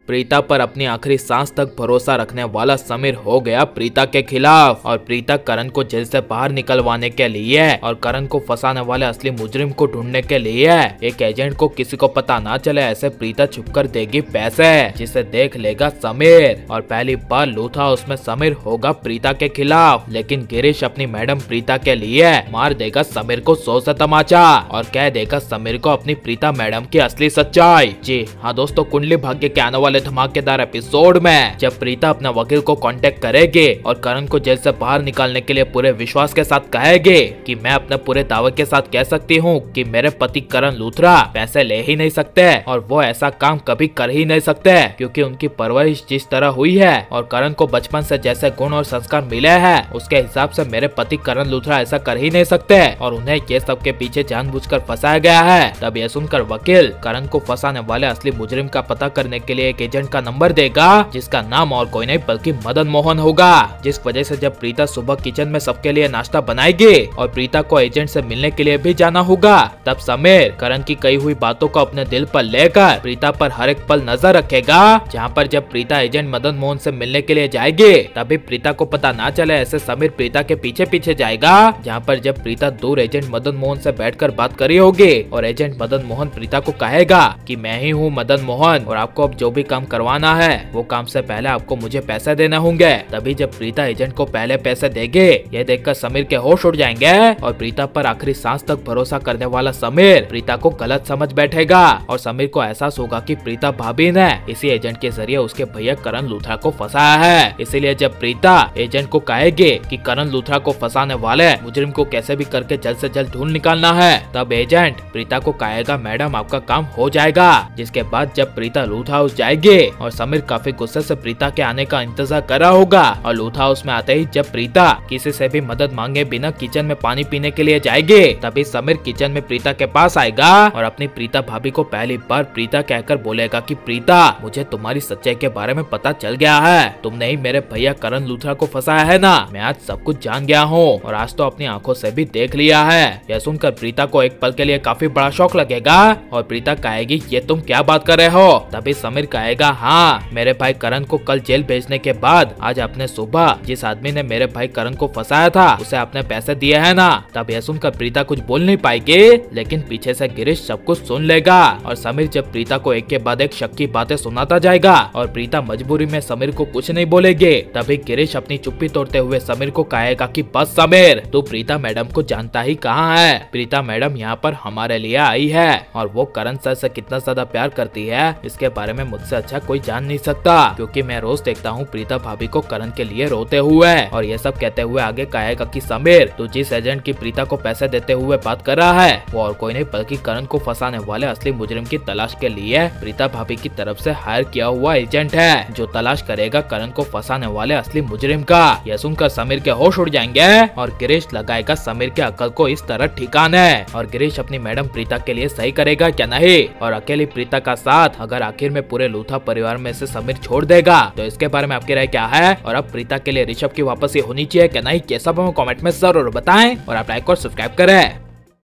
प्रीता पर अपनी आखिरी सांस तक भरोसा रखने वाला समीर हो गया प्रीता के खिलाफ और प्रीता करण को जेल से बाहर निकलवाने के लिए और करण को फंसाने वाले असली मुजरिम को ढूंढने के लिए एक एजेंट को किसी को पता ना चले ऐसे प्रीता छुपकर देगी पैसे जिसे देख लेगा समीर और पहली बार लूथा हाउस में समीर होगा प्रीता के खिलाफ। लेकिन गिरीश अपनी मैडम प्रीता के लिए मार देगा समीर को 100 से तमाचा और कह देगा समीर को अपनी प्रीता मैडम की असली सच्चाई। जी हाँ दोस्तों, कुंडली भाग्य के आने वाले धमाकेदार एपिसोड में जब प्रीता अपने वकील को कांटेक्ट करेगी और करण को जेल से बाहर निकालने के लिए पूरे विश्वास के साथ कहेगी कि मैं अपने पूरे दावे के साथ कह सकती हूँ कि मेरे पति करण लूथरा पैसे ले ही नहीं सकते और वो ऐसा काम कभी कर ही नहीं सकते क्योंकि उनकी परवरिश जिस तरह हुई है और करण को बचपन से जैसे गुण और संस्कार मिले हैं उसके हिसाब से मेरे पति करण लूथरा ऐसा कर ही नहीं सकते और उन्हें ये सब के पीछे जानबूझकर फंसाया गया है। तब ये सुनकर वकील करण को फंसाने वाले असली मुजरिम का पता करने के लिए एक एजेंट का नंबर देगा जिसका नाम और कोई नहीं बल्कि मदन मोहन होगा। जिस वजह से जब प्रीता सुबह किचन में सबके लिए नाश्ता बनाएगी और प्रीता को एजेंट से मिलने के लिए भी जाना होगा तब समीर करण की कही हुई बातों को अपने दिल पर लेकर प्रीता पर हर एक पल नजर रखेगा। जहाँ पर जब प्रीता एजेंट मदन मोहन से मिलने के लिए जाएगी तभी प्रीता को पता ना चले ऐसे समीर प्रीता के पीछे पीछे जाएगा। जहाँ पर जब प्रीता दूर एजेंट मदन मोहन से बैठकर बात करी होगी और एजेंट मदन मोहन प्रीता को कहेगा कि मैं ही हूँ मदन मोहन और आपको अब जो भी काम करवाना है वो काम से पहले आपको मुझे पैसे देने होंगे। तभी जब प्रीता एजेंट को पहले पैसे देगी ये देखकर समीर के होश उड़ जाएंगे और प्रीता पर आखिरी सांस तक भरोसा करने वाला समीर प्रीता को गलत समझ बैठेगा और समीर को एहसास होगा कि प्रीता भाभी ने इसी एजेंट के जरिए उसके भैया करण लूथरा को फंसाया है। इसीलिए जब प्रीता एजेंट को कहेगी कि करण लूथरा को फंसाने वाले मुजरिम को कैसे भी करके जल्द से जल्द ढूंढ निकालना है तब एजेंट प्रीता को कहेगा मैडम आपका काम हो जाएगा। जिसके बाद जब प्रीता लूथा हाउस जाएगी और समीर काफी गुस्से से प्रीता के आने का इंतजार कर रहा होगा और लूथा हाउस में आते ही जब प्रीता किसी से भी मदद मांगे बिना किचन में पानी पीने के लिए जाएगी तभी समीर किचन में प्रीता के पास आएगा और अपनी प्रीता भाभी को पहली बार प्रीता कहकर बोलेगा कि प्रीता मुझे तुम्हारी सच्चाई के बारे में पता चल गया है, तुमने ही मेरे भैया करण लूथरा को फंसाया है ना। मैं आज सब कुछ जान गया हूँ और आज तो अपनी आंखों से भी देख लिया है। यह सुनकर प्रीता को एक पल के लिए काफी बड़ा शौक लगेगा और प्रीता कहेगी ये तुम क्या बात कर रहे हो। तभी समीर कहेगा हाँ मेरे भाई करण को कल जेल भेजने के बाद आज आपने सुबह जिस आदमी ने मेरे भाई करण को फंसाया था उसे आपने पैसे दिए है ना। तब यह सुनकर प्रीता कुछ बोल नहीं पाएगी लेकिन पीछे से गिरीश सब कुछ सुन लेगा और समीर जब प्रीता को एक के बाद एक शक की बातें सुनाता जाएगा और प्रीता मजबूरी में समीर को कुछ नहीं बोलेगी तभी गिरीश अपनी चुप्पी तोड़ते हुए समीर को कहेगा कि बस समीर तू प्रीता मैडम को जानता ही कहाँ है। प्रीता मैडम यहाँ पर हमारे लिए आई है और वो करण सर से कितना ज्यादा प्यार करती है इसके बारे में मुझसे अच्छा कोई जान नहीं सकता क्योंकि मैं रोज देखता हूँ प्रीता भाभी को करण के लिए रोते हुए। और ये सब कहते हुए आगे कहेगा कि समीर तू जिस एजेंट की प्रीता को पैसे देते हुए बात कर रहा है वो और कोई नहीं बल्कि करण को फंसाने वाले असली मुजरिम की तलाश के लिए प्रीता भाभी की तरफ से हायर किया हुआ एजेंट है जो तलाश करेगा करण को फंसाने वाले असली मुजरिम का। यह सुनकर समीर के होश उड़ जाएंगे और गिरीश लगाएगा समीर के अकल को इस तरह ठिकाने और गिरीश अपनी मैडम प्रीता के लिए सही करेगा क्या नहीं और अकेली प्रीता का साथ अगर आखिर में पूरे लूथा परिवार में से समीर छोड़ देगा तो इसके बारे में आपकी राय क्या है और अब प्रीता के लिए ऋषभ की वापसी होनी चाहिए क्या नहीं ये सब हमें कमेंट में जरूर बताएं और आप लाइक और सब्सक्राइब करें।